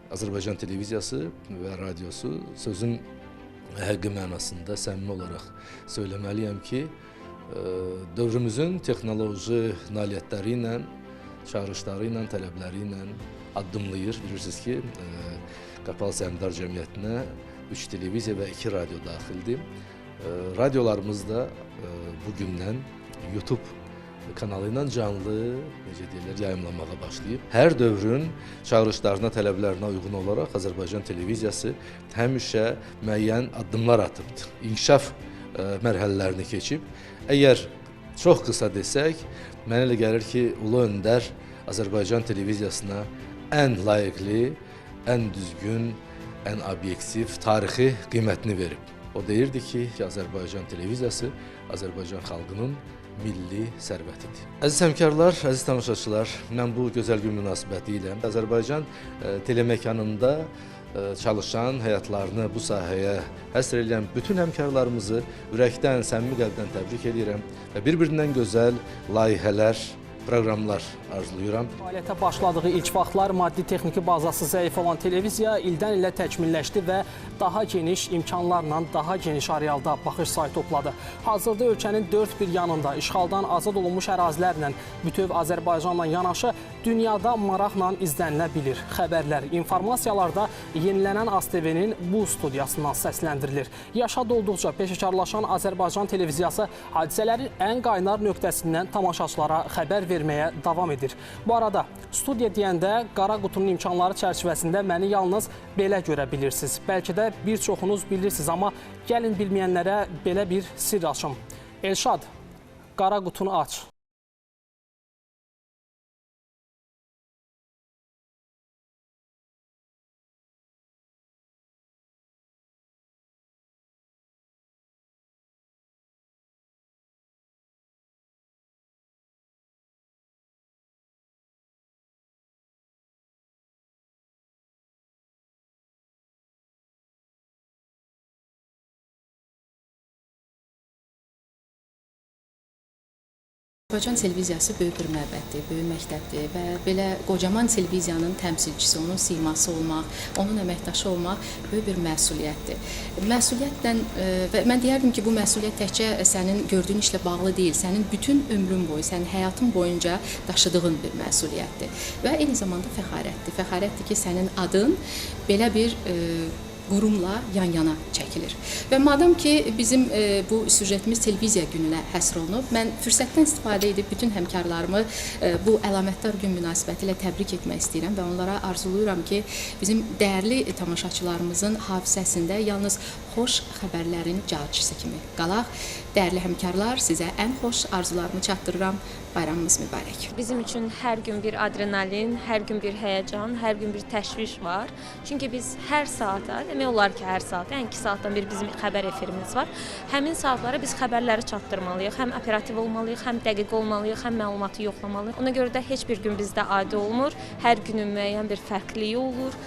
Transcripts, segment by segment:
Azərbaycan televiziyası və radiosu sözün həqiqi mənasında səmimi olaraq söyləməliyəm ki, dövrümüzün texnoloji nailiyyətləri ilə, çağırışları ilə, tələbləri ilə addımlayır. Bilirsiniz ki, Qapalı Səhmdar Cəmiyyətinə 3 televiziya və 2 radio daxildir. Radiolarımız da bugündən YouTube kanalı ilə canlı, necə deyirlər, yayımlanmağa başlayıb. Hər dövrün çağırışlarına, tələblərinə uyğun olaraq Azərbaycan televiziyası həmişə müəyyən addımlar atıbdır. İnkişaf mərhələlərini keçib. Əgər çox qısa desək, mənə elə gəlir ki, Ulu Öndər Azərbaycan televiziyasına ən layiqli, ən düzgün, ən obyektiv, tarixi qiymətini verib. O deyirdi ki, Azərbaycan televiziyası Azərbaycan xalqının milli sərvətidir. Əziz həmkarlar, əziz tamaşaçılar, mən bu gözəl gün münasibəti ilə Azərbaycan telemekanında çalışan, həyatlarını bu sahəyə həsr edən bütün həmkarlarımızı ürəkdən, səmimi qəlbdən təbrik edirəm və bir-birindən gözəl layihələr, proqramlar arzulayıram. Fəaliyyətə başladığı ilk vaxtlar maddi-texniki bazası zəif olan televiziya ildən ilə təkmilləşdi və daha geniş imkanlarla daha geniş arealda baxış sayı topladı. Hazırda ölkənin dörd bir yanında işğaldan azad olunmuş ərazilərlə bütöv Azərbaycanla yanaşı dünyada maraqla izlənilə bilir. Xəbərlər, informasiyalar da yenilənən AzTV-nin bu studiyasından səsləndirilir. Yaşa dolduqca peşəkarlaşan Azərbaycan televiziyası hadisələrin ən qaynar nöqtəsindən tamaşaçılara xəbər verməyə davam edir. Bu arada studiya deyəndə qara qutunun imkanları çərçivəsində məni yalnız belə görə bilirsiniz. Bəlkə də bir çoxunuz bilirsiniz, amma gəlin bilməyənlərə belə bir sirr açım. Elşad, qara qutunu aç. Azərbaycan televiziyası böyük bir məbəddir, böyük məktəbdir və belə qocaman televiziyanın təmsilçisi, onun siması olmaq, onun əməkdaşı olmaq böyük bir məsuliyyətdir. Məsuliyyətlə və mən deyərdim ki, bu məsuliyyət təkcə sənin gördüyün işlə bağlı deyil, sənin bütün ömrün boyu, sənin həyatın boyunca daşıdığın bir məsuliyyətdir və eyni zamanda fəxarətdir. Fəxarətdir ki, sənin adın belə bir qurumla yan-yana çəkilir. Və madam ki, bizim bu süjetimiz televiziya gününə həsr olunub, mən fürsətdən istifadə edib bütün həmkarlarımı bu əlamətdar gün münasibəti ilə təbrik etmək istəyirəm və onlara arzuluyuram ki, bizim dəyərli tamaşaçılarımızın hafizəsində yalnız xoş xəbərlərin carçısı kimi qalaq. Dəyərli həmkarlar, sizə ən xoş arzularımı çatdırıram. Bayramımız mübarək. Bizim üçün hər gün bir adrenalin, hər gün bir həyəcan, hər gün bir təşviş var. Çünki biz hər saata, demək olar ki, hər saat, yəni 2 saatdan bir bizim xəbər efirimiz var. Həmin saatlara biz xəbərləri çatdırmalıyıq. Həm operativ olmalıyıq, həm dəqiq olmalıyıq, həm məlumatı yoxlamalıyıq. Ona görə də heç bir gün bizdə adi olmur. Hər günün müəyyən bir fərqliyi olur,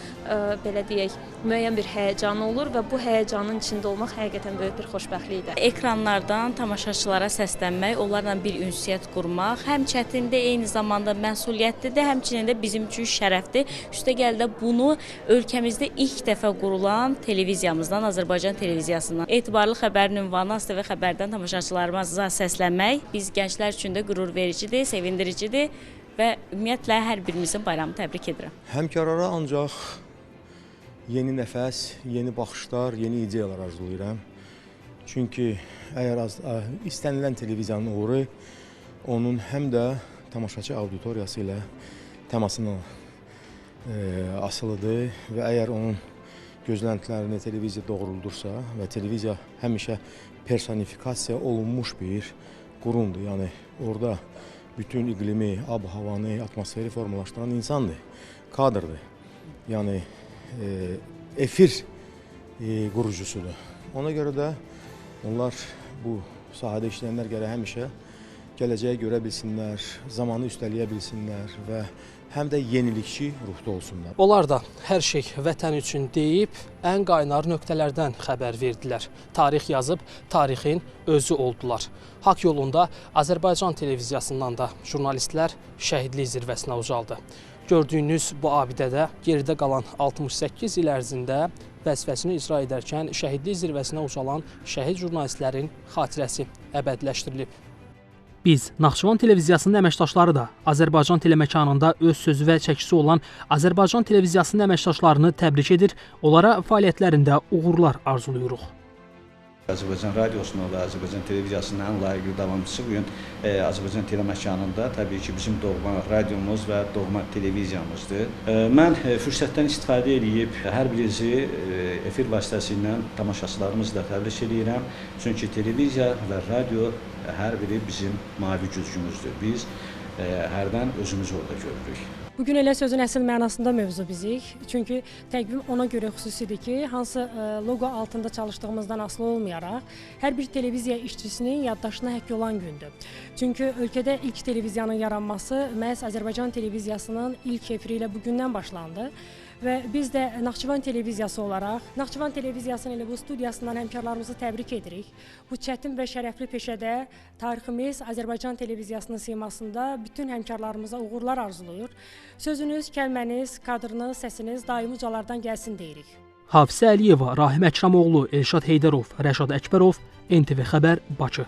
belə deyək, müəyyən bir həyəcanı olur və bu həyəcanın içində olmaq həqiqətən böyük bir xoşbəxtlikdir. Ekranlardan tamaşaçılara səslənmək, onlarla bir ünsiyyət qurmaq həm çətindir, eyni zamanda məsuliyyətlidir, həmçinin də bizim üçün şərəfdir. Üstəgəl də bunu ölkəmizdə ilk dəfə qurulan televiziyamızdan, Azərbaycan televiziyasından etibarlı xəbərin ünvanı AzTV xəbərdən tamaşaçılarımıza səslənmək biz gənclər üçün də qürur vericidir, sevindiricidir və ümumiyyətlə hər birimizin bayramını təbrik edirəm. Həmkarlara ancaq yeni nəfəs, yeni baxışlar, yeni ideyalar arzulayıram. Çünki əgər istənilən televiziyanın uğuru onun həm də tamaşaçı auditoriyası ilə təmasına asılıdır və əgər onun gözləntilərini televiziya doğruldursa və televiziya həmişə personifikasiya olunmuş bir qurumdur. Yəni orada bütün iqlimi, ab-havanı, atmosferi formalaşdıran insandır, kadrdır. Yəni efir qurucusudur. Ona görə də onlar bu sahədə işləyənlər gərək həmişə gələcəyə görə bilsinlər, zamanı üstələyə bilsinlər və həm də yenilikçi ruhda olsunlar. Onlar da hər şey vətən üçün deyib, ən qaynar nöqtələrdən xəbər verdilər. Tarix yazıb, tarixin özü oldular. Haqq yolunda Azərbaycan televiziyasından da jurnalistlər şəhidlik zirvəsinə ucaldı. Gördüyünüz bu abidədə geridə qalan 68 il ərzində vəzifəsini icra edərkən şəhidlik zirvəsinə ucalan şəhid jurnalistlərin xatirəsi əbədiləşdirilib. Biz, Naxçıvan televiziyasının əməkdaşları da Azərbaycan teleməkanında öz sözü və çəkisi olan Azərbaycan televiziyasının əməkdaşlarını təbrik edir, onlara fəaliyyətlərində uğurlar arzuluyuruq. Azərbaycan radiosunun və Azərbaycan televiziyasının ən layiqli davamçısı bugün Azərbaycan teleməkanında təbii ki, bizim doğma radiomuz və doğma televiziyamızdır. Mən fürsətdən istifadə edib hər birinizi efir vasitəsilə tamaşaçılarımızla təbrik edirəm. Çünki televiziya və radio hər biri bizim mavi güzgümüzdür. Biz hərdən özümüzü orada görürük. Bugün elə sözün əsl mənasında mövzu bizik. Çünki təqvim ona görə xüsusidir ki, hansı loqo altında çalışdığımızdan asılı olmayaraq, hər bir televiziya işçisinin yaddaşına həkk olan gündür. Çünki ölkədə ilk televiziyanın yaranması məhz Azərbaycan televiziyasının ilk efiri ilə bugündən başlandı. Və biz də Naxçıvan televiziyası olaraq, Naxçıvan televiziyasının elə bu studiyasından həmkarlarımızı təbrik edirik. Bu çətin və şərəfli peşədə tariximiz Azərbaycan televiziyasının simasında bütün həmkarlarımıza uğurlar arzuluyur. Sözünüz, kəlməniz, kadrınız, səsiniz daimi ucalardan gəlsin deyirik. Hafizə Əliyeva, Rahim Əkramoğlu, Elşad Heydərov, Rəşad Əkbərov, NTV Xəbər, Bakı.